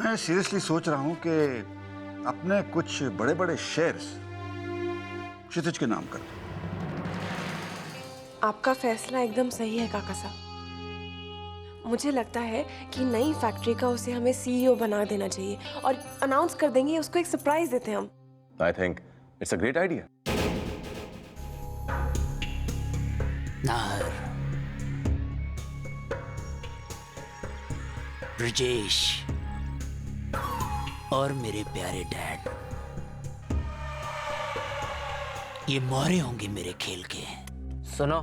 मैं सीरियसली सोच रहा हूँ कि अपने कुछ बड़े बड़े शेयर्स क्षितिज के नाम कर दूं। आपका फैसला एकदम सही है काका साहब। मुझे लगता है कि नई फैक्ट्री का उसे हमें सीईओ बना देना चाहिए और अनाउंस कर देंगे, उसको एक सरप्राइज देते हैं हम। I think it's a great idea. Nahar, Brajesh और मेरे प्यारे डैड, ये मोहरे होंगे मेरे खेल के। सुनो,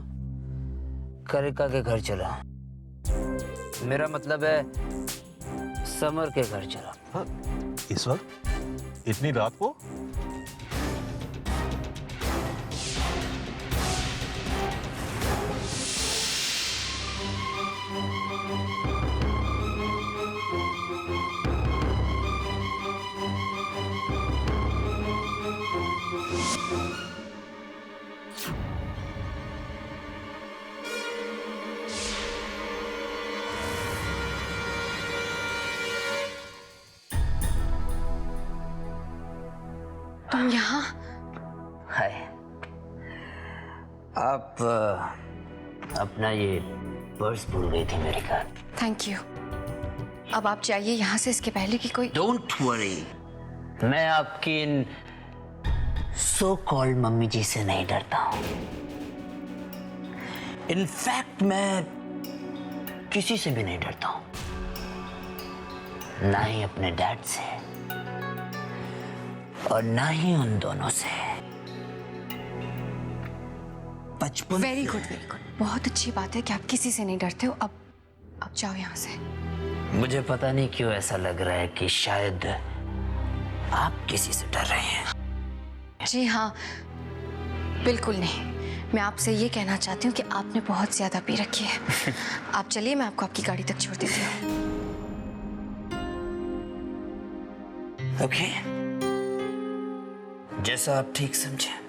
करिका के घर चलो। मेरा मतलब है समर के घर चलो। हाँ, इस वक्त इतनी रात को? तुम यहाँ? हाय, आप अपना ये पर्स भूल गई थी मेरे घर। Thank you. अब आप जाइए यहाँ से, इसके पहले कि कोई। डोंट वरी, मैं आपकी इन सो कॉल्ड मम्मी जी से नहीं डरता हूं। इनफैक्ट मैं किसी से भी नहीं डरता हूं, ना ही अपने डैड से और ना ही उन दोनों से। बचपन वेरी गुड, वेरी गुड। बहुत अच्छी बात है कि आप किसी से नहीं डरते हो। अब जाओ यहाँ से। मुझे पता नहीं क्यों ऐसा लग रहा है कि शायद आप किसी से डर रहे हैं। जी हाँ, बिल्कुल नहीं। मैं आपसे ये कहना चाहती हूँ कि आपने बहुत ज्यादा पी रखी है। आप चलिए, मैं आपको आपकी गाड़ी तक छोड़ देती हूँ। ओके, जैसा आप ठीक समझे।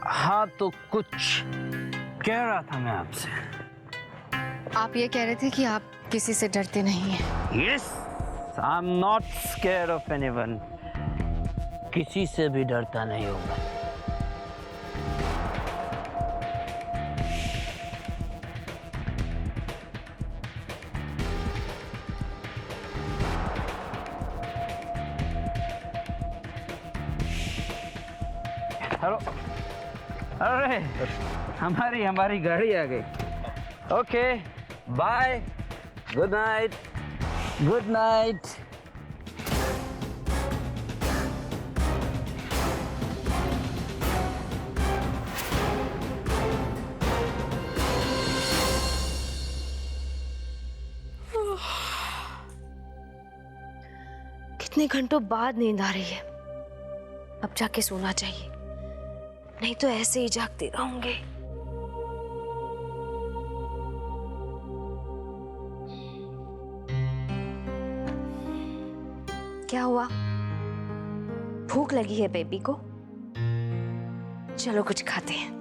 हाँ, तो कुछ कह रहा था मैं आपसे। आप ये कह रहे थे कि आप किसी से डरते नहीं हैं। Yes, I am not scared of anyone. किसी से भी डरता नहीं हूं मैं। हेलो, अरे हमारी गाड़ी आ गई। Okay, bye, good night, good night. कितने घंटों बाद नींद आ रही है। अब जाके सोना चाहिए, नहीं तो ऐसे ही जागती रहूंगी। क्या हुआ? भूख लगी है बेबी को? चलो कुछ खाते हैं।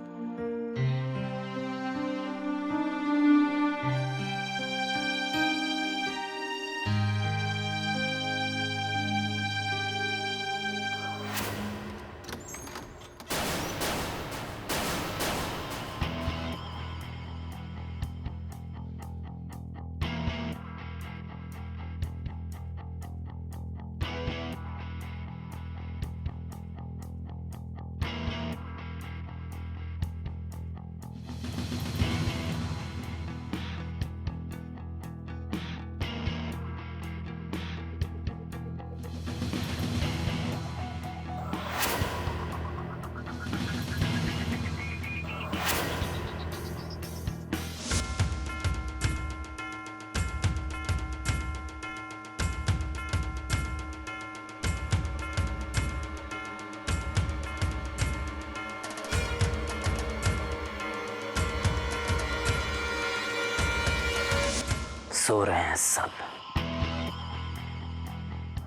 सो रहे हैं सब,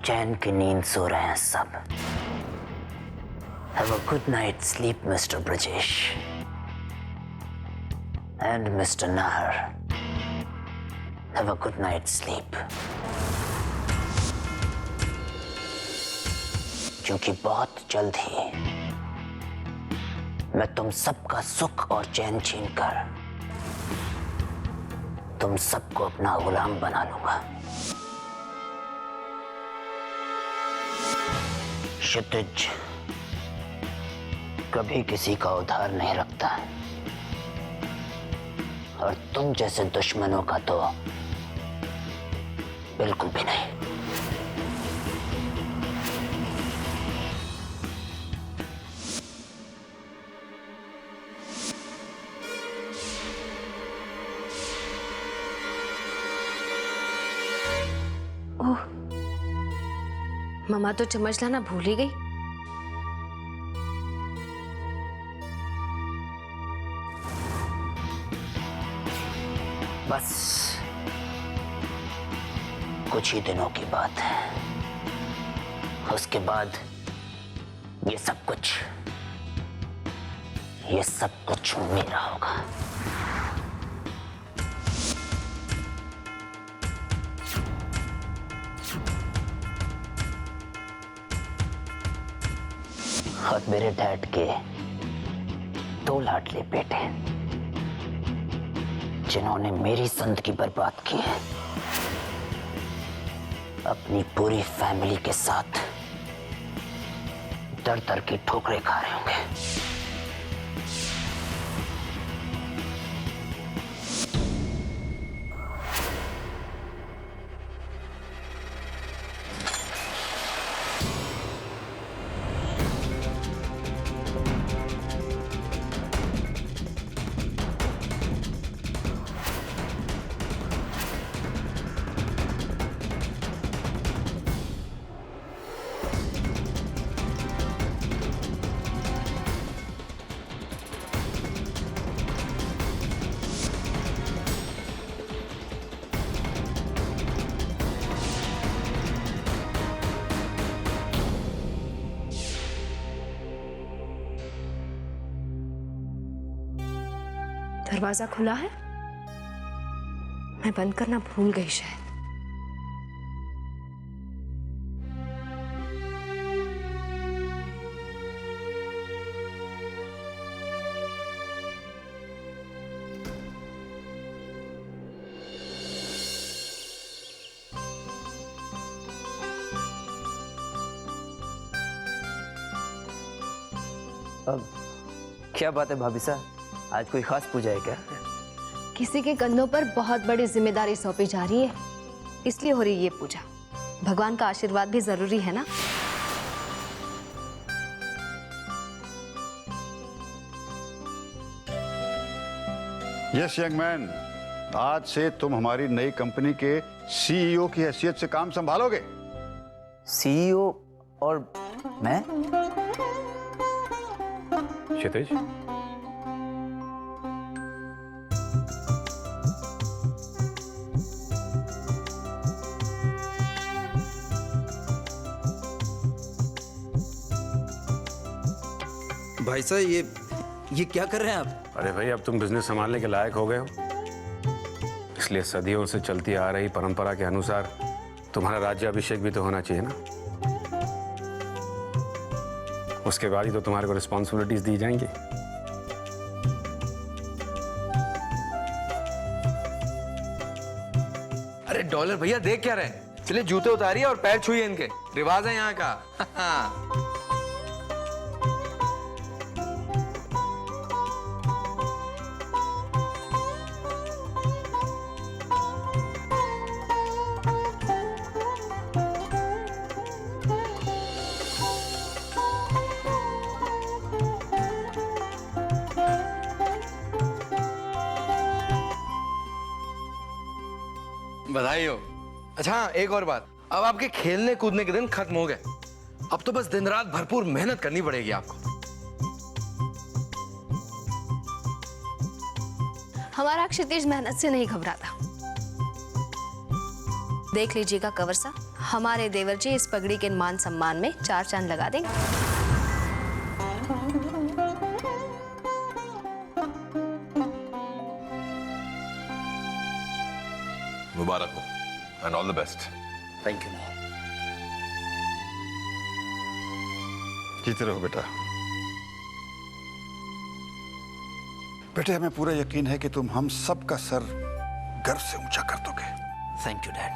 चैन की नींद सो रहे हैं सब। Have a good night sleep, Mr. Brajesh. And Mr. Nahar, have a good night's sleep. क्योंकि बहुत जल्द ही मैं तुम सबका सुख और चैन छीनकर तुम सबको अपना गुलाम बना लूंगा। क्षितिज कभी किसी का उधार नहीं रखता और तुम जैसे दुश्मनों का तो बिल्कुल भी नहीं। ओह, मम्मा तो चम्मच लाना भूल ही गई। बस कुछ ही दिनों की बात है, उसके बाद ये सब कुछ मेरा होगा। और मेरे डैड के 2 लाडले बेटे जिन्होंने मेरी जिंदगी बर्बाद की है, अपनी पूरी फैमिली के साथ दर दर की ठोकरें खा रहे होंगे। दरवाजा खुला है, मैं बंद करना भूल गई शायद। अब क्या बात है भाभी साहब, आज कोई खास पूजा है क्या? किसी के कंधों पर बहुत बड़ी जिम्मेदारी सौंपी जा रही है, इसलिए हो रही ये पूजा। भगवान का आशीर्वाद भी जरूरी है ना। यस यंग मैन, आज से तुम हमारी नई कंपनी के सीईओ की हैसियत से काम संभालोगे। सीईओ और मैं? क्षितिज, भाई साहब ये क्या कर रहे हैं आप? अरे भाई, अब तुम बिजनेस संभालने के लायक हो गए हो, इसलिए सदियों से चलती आ रही परंपरा के अनुसार तुम्हारा राज्याभिषेक भी तो होना चाहिए ना। उसके बाद ही तो तुम्हारे को रिस्पॉन्सिबिलिटीज दी जाएंगी। अरे डॉलर भैया देख क्या रहे हैं? चलिए जूते उतारिए और पैर छुइए इनके, रिवाज है यहाँ का। बधाई हो। अच्छा हाँ, एक और बात, अब आपके खेलने कूदने के दिन खत्म हो गए, अब तो बस दिन रात भरपूर मेहनत करनी पड़ेगी आपको। हमारा क्षितिज मेहनत से नहीं घबराता। देख लीजिएगा कंवर साहब, हमारे देवर जी इस पगड़ी के मान सम्मान में 4 चांद लगा देंगे। मुबारक हो and all the best. Thank you Nair. जीते रहो बेटा। बेटे हमें पूरा यकीन है कि तुम हम सबका सर गर्व से ऊंचा कर दोगे। Thank you dad.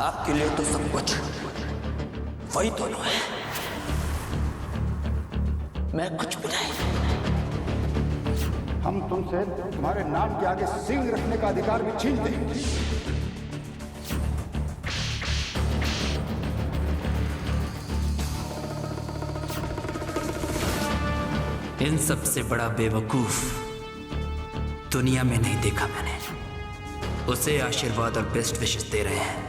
आपके लिए तो सब कुछ वही दोनों है, मैं कुछ भी नहीं। हम तुमसे तुम्हारे नाम के आगे सिंह रखने का अधिकार भी छीनते हैं। इन सबसे बड़ा बेवकूफ दुनिया में नहीं देखा मैंने। उसे आशीर्वाद और बेस्ट विशेस दे रहे हैं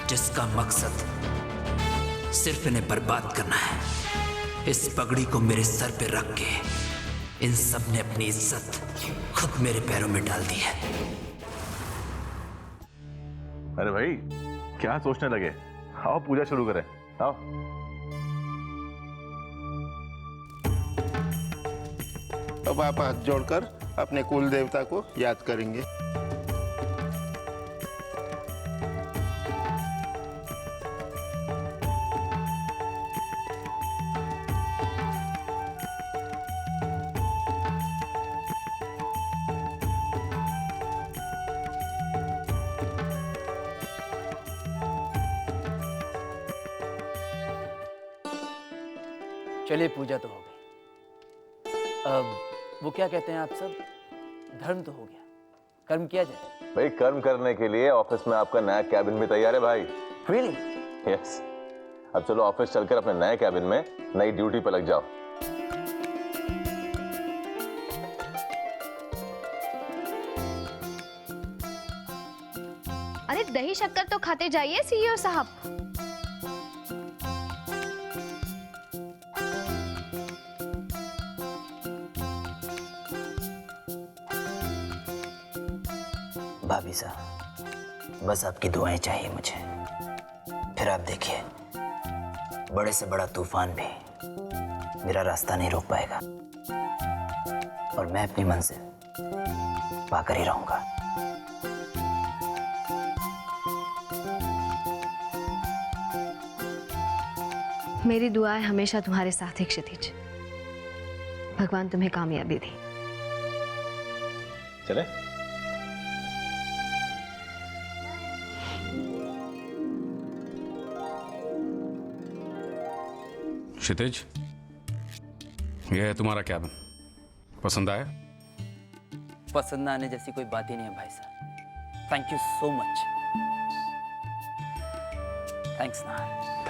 जिसका मकसद सिर्फ इन्हें बर्बाद करना है। इस पगड़ी को मेरे सर पे रख के इन सब ने अपनी इज्जत खुद मेरे पैरों में डाल दी है। अरे भाई क्या सोचने लगे, आओ पूजा शुरू करें, आओ। अब आप हाथ जोड़कर अपने कुल देवता को याद करेंगे। चलिए पूजा तो हो गई, अब वो क्या कहते हैं आप सब, धर्म तो हो गया, कर्म किया जाए। भाई कर्म करने के लिए ऑफिस में आपका नया कैबिन भी तैयार है भाई। Really? यस। अब चलो ऑफिस चलकर अपने नए कैबिन में नई ड्यूटी पर लग जाओ। अरे दही शक्कर तो खाते जाइए सीईओ साहब। भाभी साहब, बस आपकी दुआएं चाहिए मुझे, फिर आप देखिए बड़े से बड़ा तूफान भी मेरा रास्ता नहीं रोक पाएगा और मैं अपनी मंजिल पाकर ही रहूंगा। मेरी दुआएं हमेशा तुम्हारे साथ है क्षितिज। भगवान तुम्हें कामयाबी दे। चले? क्षितिज, यह है तुम्हारा कैबिन, पसंद आया? पसंद आने जैसी कोई बात ही नहीं है भाई साहब। Thank you so much. Thanks ना।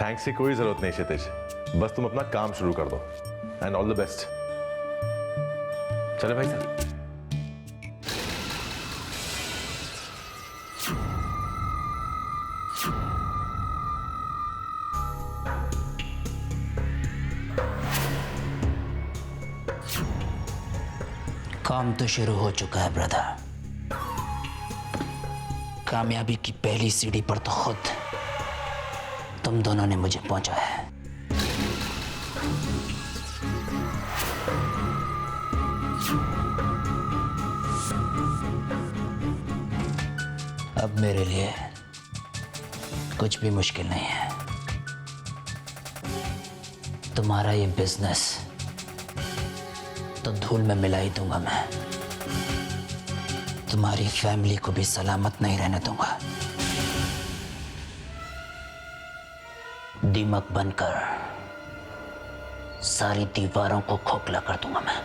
थैंक्स की कोई जरूरत नहीं क्षितिज, बस तुम अपना काम शुरू कर दो एंड ऑल द बेस्ट। चले भाई साहब। काम तो शुरू हो चुका है ब्रदर। कामयाबी की पहली सीढ़ी पर तो खुद तुम दोनों ने मुझे पहुंचाया है। अब मेरे लिए कुछ भी मुश्किल नहीं है। तुम्हारा ये बिजनेस तो धूल में मिला ही दूंगा मैं। तुम्हारी फैमिली को भी सलामत नहीं रहने दूंगा। दीमक बनकर सारी दीवारों को खोखला कर दूंगा मैं।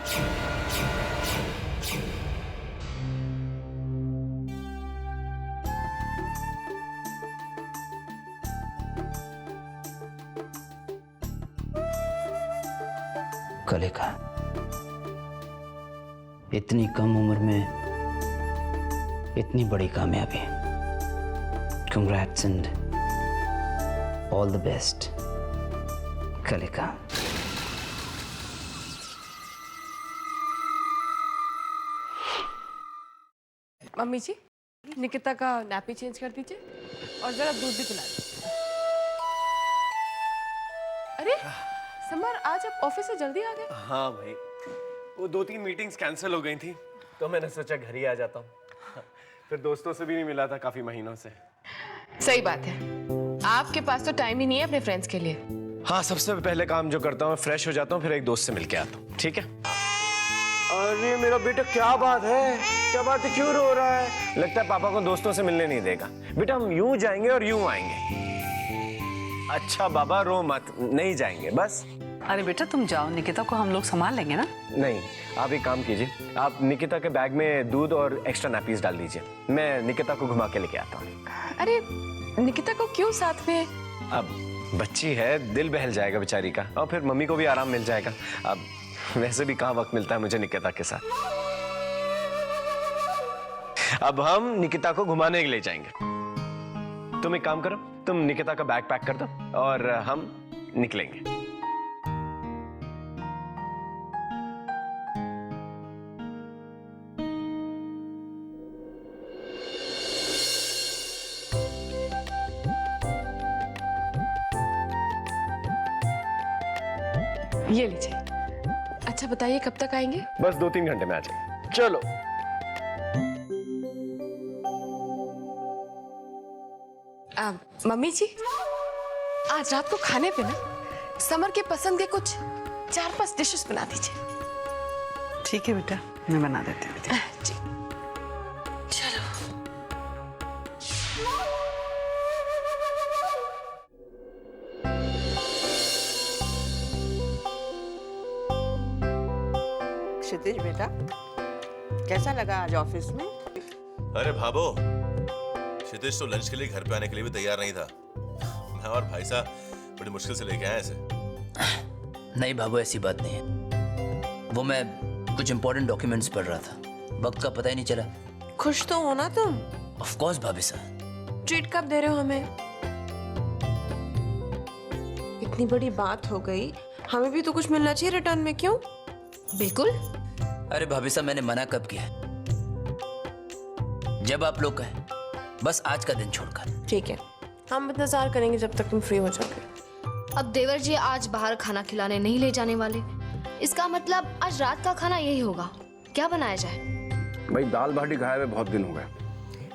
कलेका, इतनी कम उम्र में इतनी बड़ी कामयाबी। Congrats and all the best Kalika. Mummy ji, Nikita का नैपी चेंज कर दीजिए और जरा दूध भी पिला दीजिए। अरे समर, आज आप ऑफिस से जल्दी आ गए? हाँ भाई, वो 2-3 मीटिंग्स कैंसिल हो गई थी तो मैंने सोचा घर ही आ जाता हूँ। फिर दोस्तों से भी नहीं मिला था काफी महीनों से। सही बात है, आपके पास तो टाइम ही नहीं है अपने फ्रेंड्स के लिए। हाँ, सबसे पहले काम जो करता हूँ फ्रेश हो जाता हूँ, फिर एक दोस्त से मिलके आता हूँ। ठीक है? अरे मेरा बेटा, क्या बात है? क्या बात है, क्यों रो रहा है? लगता है पापा को दोस्तों से मिलने नहीं देगा। बेटा हम यूं जाएंगे और यूं आएंगे। अच्छा बाबा रो मत, नहीं जाएंगे बस। अरे बेटा तुम जाओ, निकिता को हम लोग संभाल लेंगे ना। नहीं, आप एक काम कीजिए, आप निकिता के बैग में दूध और एक्स्ट्रा नैपीज डाल दीजिए, मैं निकिता को घुमा के लेके आता हूँ। अरे निकिता को क्यों साथ में? अब बच्ची है, दिल बहल जाएगा बेचारी का, और फिर मम्मी को भी आराम मिल जाएगा। अब वैसे भी कहाँ वक्त मिलता है मुझे निकिता के साथ। अब हम निकिता को घुमाने के लिए जाएंगे। तुम एक काम करो, तुम निकिता का बैग पैक कर दो और हम निकलेंगे। ये लीजिए। अच्छा बताइए कब तक आएंगे? बस 2-3 घंटे में आ जाएंगे। चलो। मम्मी जी, आज रात को खाने पे ना समर के पसंद के कुछ 4-5 डिशेस बना दीजिए। ठीक है बेटा, मैं बना देती हूँ। जी चलो। क्षितिज बेटा, कैसा लगा आज ऑफिस में? अरे भाभो, क्षितिज तो लंच के लिए घर पे आने के लिए भी तैयार नहीं था। मैं और भाई साहब बड़ी मुश्किल से लेके आए इसे। नहीं बाबू, ऐसी बात नहीं है। वो मैं कुछ इंपॉर्टेंट डॉक्यूमेंट्स पढ़ रहा था, वक्त का पता ही नहीं चला। खुश तो हो ना तुम? ऑफ कोर्स भाभी साहब। ट्रीट कब दे रहे हो हमें? इतनी बड़ी बात हो गई, हमें भी तो कुछ मिलना चाहिए रिटर्न में। क्यों? बिल्कुल। अरे भाभी साहब, मैंने मना कब किया? जब आप लोग कहें, बस आज का दिन छोड़कर। ठीक है, हम इंतजार करेंगे जब तक तुम फ्री हो जाओगे। अब देवर जी आज बाहर खाना खिलाने नहीं ले जाने वाले, इसका मतलब आज रात का खाना यही होगा। क्या बनाया जाए? भाई दाल बाटी खाए हुए बहुत दिन हो गए।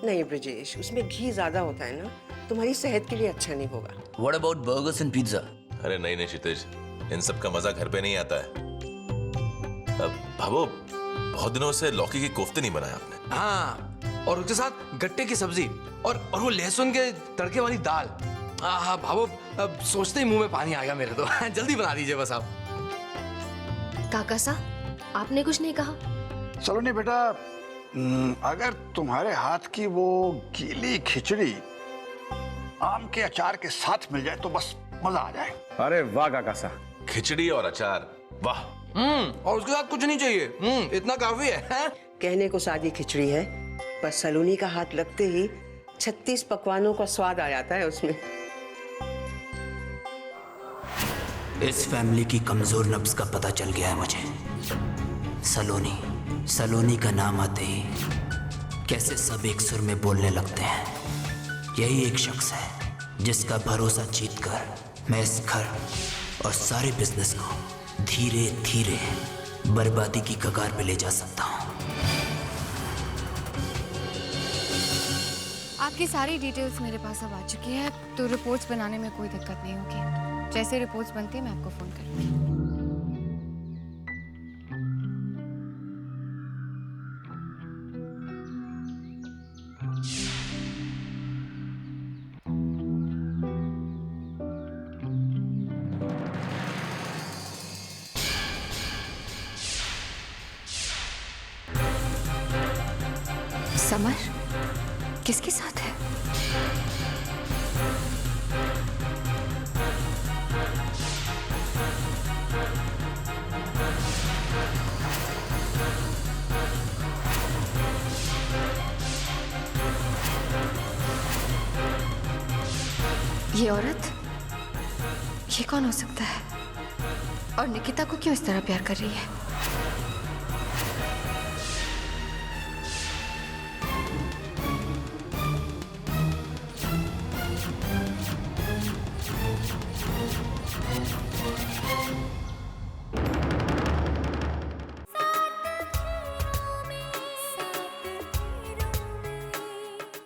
नहीं ब्रजेश, उसमें घी ज्यादा होता है ना, तुम्हारी सेहत के लिए अच्छा नहीं होगा। What about burgers and pizza? अरे नहीं नहीं क्षितिज, इन सब का मजा घर पे नहीं आता है। अब भाभो, बहुत दिनों से लौकी की कोफ्ते नहीं बनाए आपने। हाँ, और उसके साथ गट्टे की सब्जी और वो लहसुन के तड़के वाली दाल। हाँ भाभो, अब सोचते ही मुंह में पानी आ गया मेरे तो। जल्दी बना दीजिए बस आप। काका साहब, आपने कुछ नहीं कहा? चलो नहीं बेटा, अगर तुम्हारे हाथ की वो गीली खिचड़ी आम के अचार के साथ मिल जाए तो बस मजा आ जाए। अरे वाह काका साहब, खिचड़ी और अचार, वाह। और उसके साथ कुछ नहीं चाहिए, इतना काफी है। कहने को सादी खिचड़ी है, पर सलोनी का हाथ लगते ही 36 पकवानों का स्वाद आ जाता है उसमें। इस फैमिली की कमजोर नब्ज का पता चल गया है मुझे। सलोनी का नाम आते ही कैसे सब एक सुर में बोलने लगते हैं। यही एक शख्स है जिसका भरोसा जीतकर मैं इस घर और सारे बिजनेस को धीरे धीरे बर्बादी की कगार पे ले जा सकता हूँ। आपकी सारी डिटेल्स मेरे पास अब आ चुकी है, तो रिपोर्ट्स बनाने में कोई दिक्कत नहीं होगी। जैसे रिपोर्ट्स बनती है मैं आपको फोन करूँगी। समर किसके साथ है? ये औरत, ये कौन हो सकता है? और निकिता को क्यों इस तरह प्यार कर रही है?